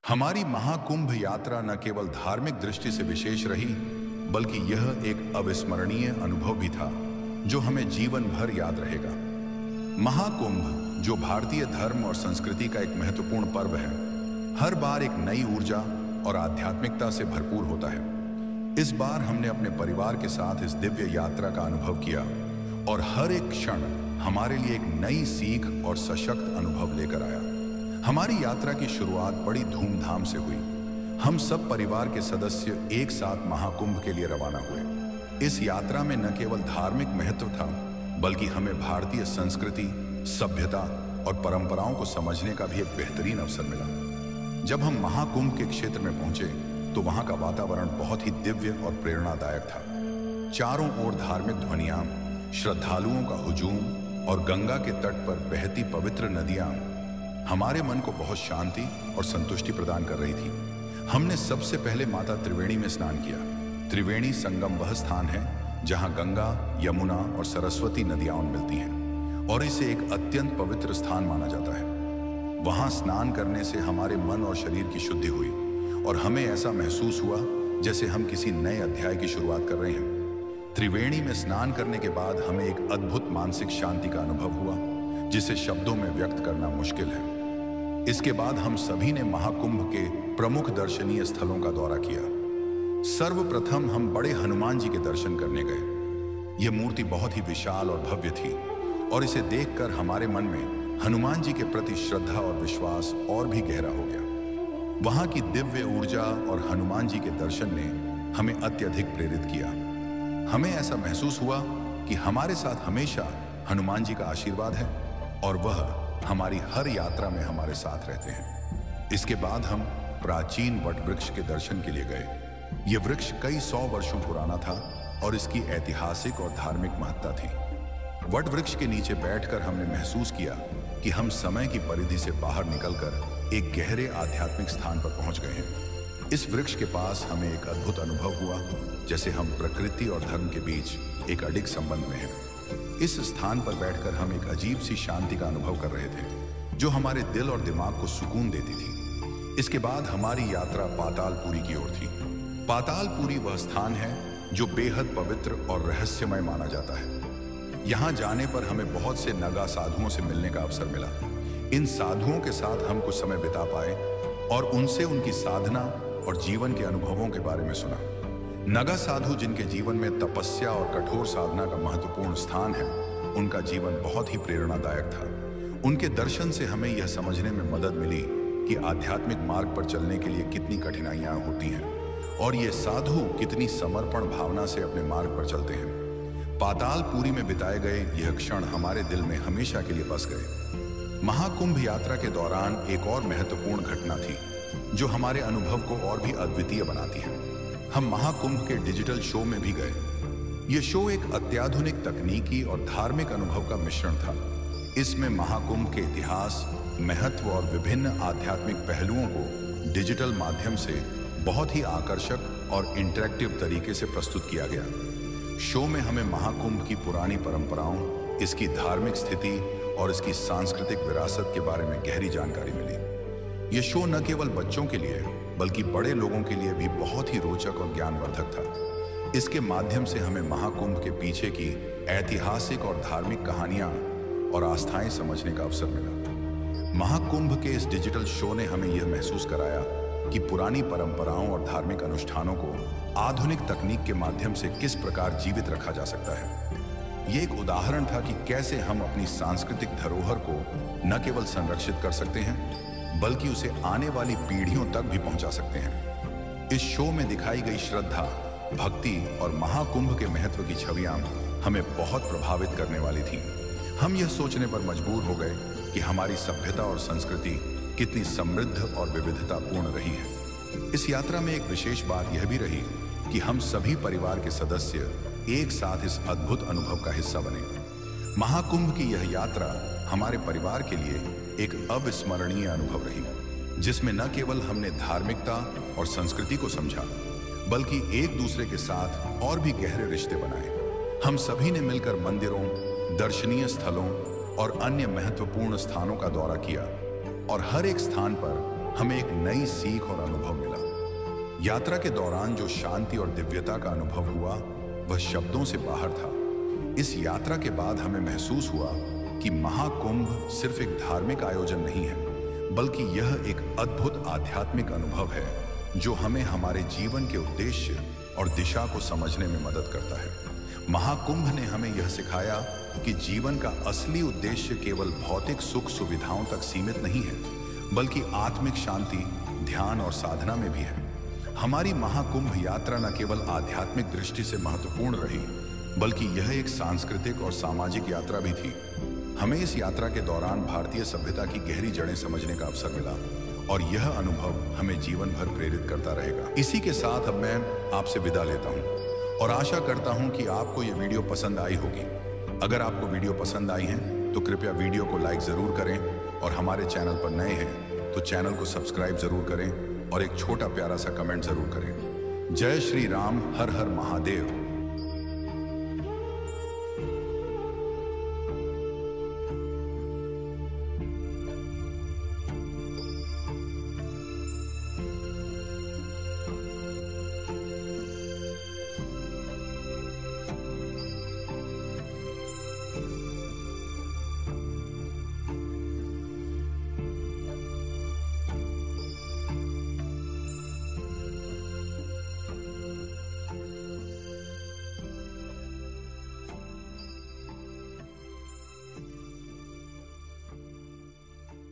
हमारी महाकुंभ यात्रा न केवल धार्मिक दृष्टि से विशेष रही, बल्कि यह एक अविस्मरणीय अनुभव भी था जो हमें जीवन भर याद रहेगा। महाकुंभ, जो भारतीय धर्म और संस्कृति का एक महत्वपूर्ण पर्व है, हर बार एक नई ऊर्जा और आध्यात्मिकता से भरपूर होता है। इस बार हमने अपने परिवार के साथ इस दिव्य यात्रा का अनुभव किया और हर एक क्षण हमारे लिए एक नई सीख और सशक्त अनुभव लेकर आया। हमारी यात्रा की शुरुआत बड़ी धूमधाम से हुई। हम सब परिवार के सदस्य एक साथ महाकुंभ के लिए रवाना हुए। इस यात्रा में न केवल धार्मिक महत्व था, बल्कि हमें भारतीय संस्कृति, सभ्यता और परंपराओं को समझने का भी एक बेहतरीन अवसर मिला। जब हम महाकुंभ के क्षेत्र में पहुंचे तो वहां का वातावरण बहुत ही दिव्य और प्रेरणादायक था। चारों ओर धार्मिक ध्वनियां, श्रद्धालुओं का हुजूम और गंगा के तट पर बहती पवित्र नदियां हमारे मन को बहुत शांति और संतुष्टि प्रदान कर रही थी। हमने सबसे पहले माता त्रिवेणी में स्नान किया। त्रिवेणी संगम वह स्थान है जहां गंगा, यमुना और सरस्वती नदियां मिलती हैं और इसे एक अत्यंत पवित्र स्थान माना जाता है। वहां स्नान करने से हमारे मन और शरीर की शुद्धि हुई और हमें ऐसा महसूस हुआ जैसे हम किसी नए अध्याय की शुरुआत कर रहे हैं। त्रिवेणी में स्नान करने के बाद हमें एक अद्भुत मानसिक शांति का अनुभव हुआ जिसे शब्दों में व्यक्त करना मुश्किल है। इसके बाद हम सभी ने महाकुंभ के प्रमुख दर्शनीय स्थलों का दौरा किया। सर्वप्रथम हम बड़े हनुमान जी के दर्शन करने गए। यह मूर्ति बहुत ही विशाल और भव्य थी और इसे देखकर हमारे मन में हनुमान जी के प्रति श्रद्धा और विश्वास और भी गहरा हो गया। वहां की दिव्य ऊर्जा और हनुमान जी के दर्शन ने हमें अत्यधिक प्रेरित किया। हमें ऐसा महसूस हुआ कि हमारे साथ हमेशा हनुमान जी का आशीर्वाद है और वह हमारी हर यात्रा में हमारे साथ रहते हैं। इसके बाद हम प्राचीन वट वृक्ष के दर्शन के लिए गए। यह वृक्ष कई 100 वर्षों पुराना था और इसकी ऐतिहासिक और धार्मिक महत्ता थी। वट वृक्ष के नीचे बैठकर हमने महसूस किया कि हम समय की परिधि से बाहर निकलकर एक गहरे आध्यात्मिक स्थान पर पहुंच गए हैं। इस वृक्ष के पास हमें एक अद्भुत अनुभव हुआ, जैसे हम प्रकृति और धर्म के बीच एक अडिग संबंध में हैं। इस स्थान पर बैठकर हम एक अजीब सी शांति का अनुभव कर रहे थे जो हमारे दिल और दिमाग को सुकून देती थी। इसके बाद हमारी यात्रा पातालपुरी की ओर थी। पातालपुरी वह स्थान है जो बेहद पवित्र और रहस्यमय माना जाता है। यहाँ जाने पर हमें बहुत से नगा साधुओं से मिलने का अवसर मिला। इन साधुओं के साथ हम कुछ समय बिता पाए और उनसे उनकी साधना और जीवन के अनुभवों के बारे में सुना। नगा साधु, जिनके जीवन में तपस्या और कठोर साधना का महत्वपूर्ण स्थान है, उनका जीवन बहुत ही प्रेरणादायक था। उनके दर्शन से हमें यह समझने में मदद मिली कि आध्यात्मिक मार्ग पर चलने के लिए कितनी कठिनाइयां होती हैं और ये साधु कितनी समर्पण भावना से अपने मार्ग पर चलते हैं। पातालपुरी में बिताए गए यह क्षण हमारे दिल में हमेशा के लिए बस गए। महाकुंभ यात्रा के दौरान एक और महत्वपूर्ण घटना थी जो हमारे अनुभव को और भी अद्वितीय बनाती है। हम महाकुंभ के डिजिटल शो में भी गए। यह शो एक अत्याधुनिक तकनीकी और धार्मिक अनुभव का मिश्रण था। इसमें महाकुंभ के इतिहास, महत्व और विभिन्न आध्यात्मिक पहलुओं को डिजिटल माध्यम से बहुत ही आकर्षक और इंटरैक्टिव तरीके से प्रस्तुत किया गया। शो में हमें महाकुंभ की पुरानी परंपराओं, इसकी धार्मिक स्थिति और इसकी सांस्कृतिक विरासत के बारे में गहरी जानकारी मिली। यह शो न केवल बच्चों के लिए बल्कि बड़े लोगों के लिए भी बहुत ही रोचक और ज्ञानवर्धक था। इसके माध्यम से हमें महाकुंभ के पीछे की ऐतिहासिक और धार्मिक कहानियां और आस्थाएं समझने का अवसर मिला। महाकुंभ के इस डिजिटल शो ने हमें यह महसूस कराया कि पुरानी परंपराओं और धार्मिक अनुष्ठानों को आधुनिक तकनीक के माध्यम से किस प्रकार जीवित रखा जा सकता है। यह एक उदाहरण था कि कैसे हम अपनी सांस्कृतिक धरोहर को न केवल संरक्षित कर सकते हैं बल्कि उसे आने वाली पीढ़ियों तक भी पहुंचा सकते हैं। इस शो में दिखाई गई श्रद्धा, भक्ति और महाकुंभ के महत्व की छवियां हमें बहुत प्रभावित करने वाली थीं। हम यह सोचने पर मजबूर हो गए कि हमारी सभ्यता और संस्कृति कितनी समृद्ध और विविधतापूर्ण रही है। इस यात्रा में एक विशेष बात यह भी रही कि हम सभी परिवार के सदस्य एक साथ इस अद्भुत अनुभव का हिस्सा बने। महाकुंभ की यह यात्रा हमारे परिवार के लिए एक अविस्मरणीय अनुभव रही, जिसमें न केवल हमने धार्मिकता और संस्कृति को समझा बल्कि एक दूसरे के साथ और भी गहरे रिश्ते बनाए। हम सभी ने मिलकर मंदिरों, दर्शनीय स्थलों और अन्य महत्वपूर्ण स्थानों का दौरा किया और हर एक स्थान पर हमें एक नई सीख और अनुभव मिला। यात्रा के दौरान जो शांति और दिव्यता का अनुभव हुआ वह शब्दों से बाहर था। इस यात्रा के बाद हमें महसूस हुआ कि महाकुंभ सिर्फ एक धार्मिक आयोजन नहीं है, बल्कि यह एक अद्भुत आध्यात्मिक अनुभव है जो हमें हमारे जीवन के उद्देश्य और दिशा को समझने में मदद करता है। महाकुंभ ने हमें यह सिखाया कि जीवन का असली उद्देश्य केवल भौतिक सुख सुविधाओं तक सीमित नहीं है, बल्कि आत्मिक शांति, ध्यान और साधना में भी है। हमारी महाकुंभ यात्रा न केवल आध्यात्मिक दृष्टि से महत्वपूर्ण रही, बल्कि यह एक सांस्कृतिक और सामाजिक यात्रा भी थी। हमें इस यात्रा के दौरान भारतीय सभ्यता की गहरी जड़ें समझने का अवसर मिला और यह अनुभव हमें जीवन भर प्रेरित करता रहेगा। इसी के साथ अब मैं आपसे विदा लेता हूं और आशा करता हूं कि आपको यह वीडियो पसंद आई होगी। अगर आपको वीडियो पसंद आई है तो कृपया वीडियो को लाइक जरूर करें और हमारे चैनल पर नए हैं तो चैनल को सब्सक्राइब जरूर करें और एक छोटा प्यारा सा कमेंट जरूर करें। जय श्री राम, हर हर महादेव।